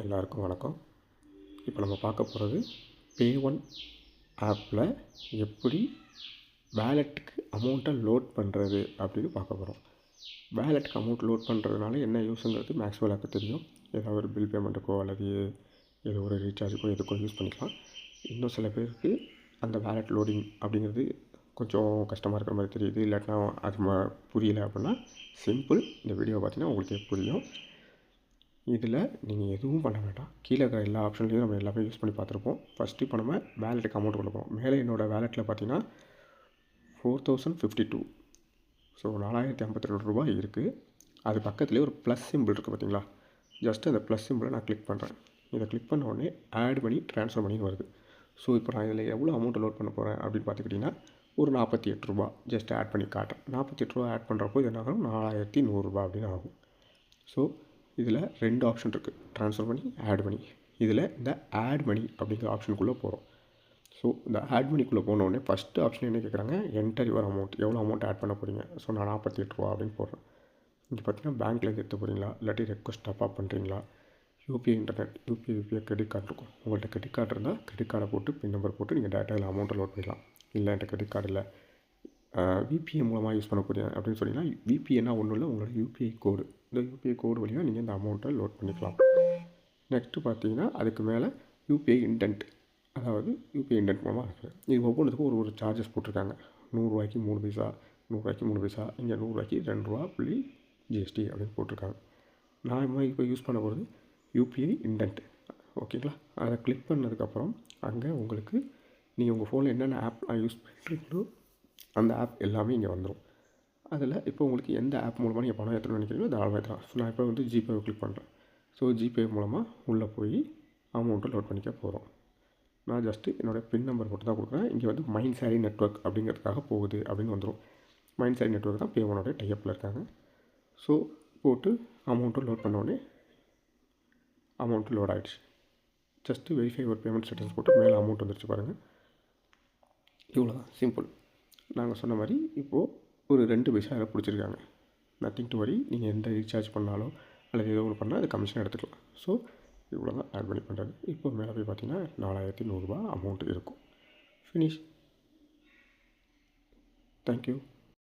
எல்லாருக்கும் வணக்கம். இப்போ நம்ம பார்க்க போகிறது Pay1 ஆப்பில் எப்படி வேலெட்டுக்கு அமௌண்ட்டை லோட் பண்ணுறது அப்படின்னு பார்க்க போகிறோம். வேலெட்டுக்கு அமௌண்ட் லோட் பண்ணுறதுனால என்ன யூஸுங்கிறது மேக்ஸிமம் எல்லாருக்கும் தெரியும். ஏதாவது ஒரு பில் பேமெண்ட்டுக்கோ அல்லது ஏதோ ஒரு ரீசார்ஜுக்கோ எதுக்கோ யூஸ் பண்ணிக்கலாம். இன்னும் சில பேருக்கு அந்த வேலெட் லோடிங் அப்படிங்கிறது கொஞ்சம் கஷ்டமாக இருக்கிற மாதிரி தெரியுது, இல்லாட்டினா அது புரியலை அப்படின்னா சிம்பிள். இந்த வீடியோ பார்த்தீங்கன்னா உங்களுக்கே புரியும். இதில் நீங்கள் எதுவும் பண்ண வேண்டாம். கீழே இருக்கிற எல்லா ஆப்ஷன்லையும் நம்ம எல்லாமே யூஸ் பண்ணி பார்த்துருப்போம். ஃபஸ்ட்டு இப்போ நம்ம வேலெட்டுக்கு அமௌண்ட் கொடுப்போம். மேலே என்னோடய வேலெட்டில் பார்த்தீங்கன்னா 4052, ஸோ 4052 ரூபா இருக்குது. அது பக்கத்துலேயே ஒரு ப்ளஸ் சிம்பிள் இருக்குது பார்த்தீங்களா? ஜஸ்ட்டு அந்த ப்ளஸ் சிம்பிளை நான் கிளிக் பண்ணுறேன். இதை கிளிக் பண்ண உடனே ஆட் பண்ணி ட்ரான்ஸ்ஃபர் பண்ணின்னு வருது. ஸோ இப்போ நான் இதில் எவ்வளோ அமௌண்ட்டை லோட் பண்ண போகிறேன் அப்படின்னு பார்த்துக்கிட்டிங்கன்னா ஒரு 48 ரூபா ஜஸ்ட் ஆட் பண்ணி காட்டுறேன். 48 ரூபா ஆட் பண்ணுறப்போ இது என்ன ஆகும், 4100 ரூபா அப்படின்னு ஆகும். ஸோ இதில் 2 ஆப்ஷன் இருக்குது, ட்ரான்ஸ்ஃபர் பண்ணி ஆட் மணி. இதில் இந்த ஆட் மணி அப்படிங்கிற ஆப்ஷனுக்குள்ளே போகிறோம். ஸோ இந்த ஆட் மணிக்குள்ளே போனோடனே ஃபஸ்ட்டு ஆப்ஷன் என்ன கேட்குறாங்க, என்டர் யுவர் அமௌண்ட், எவ்வளோ அமௌண்ட் ஆட் பண்ண போகிறீங்க. ஸோ நான் 48 ரூபா அப்படின்னு போடுறேன். இங்கே பார்த்தீங்கன்னா பேங்க்கில் எடுத்து போகிறீங்களா, இல்லாட்டி ரெக்வஸ்ட் டாப்அப் பண்ணுறீங்களா, UPI internet, UPI credit card இருக்கும். உங்கள்கிட்ட கிரெடிட் கார்டு இருந்தால் கிரெடிட் கார்டை போட்டு பின் நம்பர் போட்டு நீங்கள் டேரெக்டாக அமௌண்ட்டை லோட் பண்ணிக்கலாம். இல்லை என்கிட்ட கிரெடிட் கார்டு இல்லை, விபிஐ மூலமாக யூஸ் பண்ண போகிறீங்க அப்படின்னு சொன்னீங்கன்னா விபிஐனா ஒன்றும் இல்லை, உங்களோட யூபிஐ கோடு, இந்த யூபிஐ கோடு வழியாக நீங்கள் இந்த அமௌண்ட்டை லோட் பண்ணிக்கலாம். நெக்ஸ்ட்டு பார்த்தீங்கன்னா அதுக்கு மேலே யூபிஐ இன்டென்ட், அதாவது யூபிஐ இன்டென்ட் மூலமாக இருக்குது. இது ஒவ்வொன்றுத்துக்கும் ஒரு சார்ஜஸ் போட்டிருக்காங்க. 100 ரூபாய்க்கு 3 பைசா, 100 ரூபாய்க்கு 3 பைசா, இங்கே 100 ரூபாய்க்கு 2 ரூபா புள்ளி ஜிஎஸ்டி அப்படின்னு போட்டிருக்காங்க. நான் இப்போ யூஸ் பண்ண போகிறது யூபிஐ இன்டென்ட். ஓகேங்களா? அதை கிளிக் பண்ணதுக்கப்புறம் அங்கே உங்களுக்கு நீங்கள் உங்கள் ஃபோனில் என்னென்ன ஆப் யூஸ் பண்ணுறீங்களோ அந்த ஆப் எல்லாமே இங்கே வந்துடும். அதில் இப்போ உங்களுக்கு எந்த ஆப் மூலமாக நீங்கள் பணம் ஏற்றணும்னு நினைக்கிறீங்களோ தாராளமாக ஏற்றலாம். ஸோ நான் இப்போ வந்து ஜிபேவை கிளிக் பண்ணுறேன். ஸோ ஜிபே மூலமாக உள்ளே போய் அமௌண்ட்டை லோட் பண்ணிக்க போகிறோம். நான் ஜஸ்ட்டு என்னோடய பின் நம்பர் போட்டு தான் கொடுக்குறேன். இங்கே வந்து மைண்ட் சாரி நெட்வொர்க் அப்படிங்கிறதுக்காக போகுது அப்படின்னு வந்துடும். மைண்ட் சாரி நெட்வொர்க் தான் Pay1 டைப்பில் இருக்காங்க. ஸோ போட்டு அமௌண்ட்டை லோட் பண்ணோடனே அமௌண்ட்டு லோட் ஆகிடுச்சு. ஜஸ்ட்டு வெரிஃபை ஒரு பேமெண்ட் செட்டிங்ஸ் போட்டு மேலே அமௌண்ட் வந்துருச்சு பாருங்கள். இவ்வளோ தான், சிம்பிள். நாங்கள் சொன்ன மாதிரி இப்போது ஒரு 2 பைசா அதில் பிடிச்சிருக்காங்க. Nothing to worry. நீங்கள் எந்த ரீசார்ஜ் பண்ணாலோ அல்லது ஏதோ ஒன்று பண்ணால் அது கமிஷன் எடுத்துக்கலாம். ஸோ இவ்வளோ தான் ஆட் பண்ணி பண்ணுறது. இப்போ மேலே போய் பார்த்தீங்கன்னா 4100 ரூபா அமௌண்ட் இருக்கும். ஃபினிஷ். தேங்க்யூ.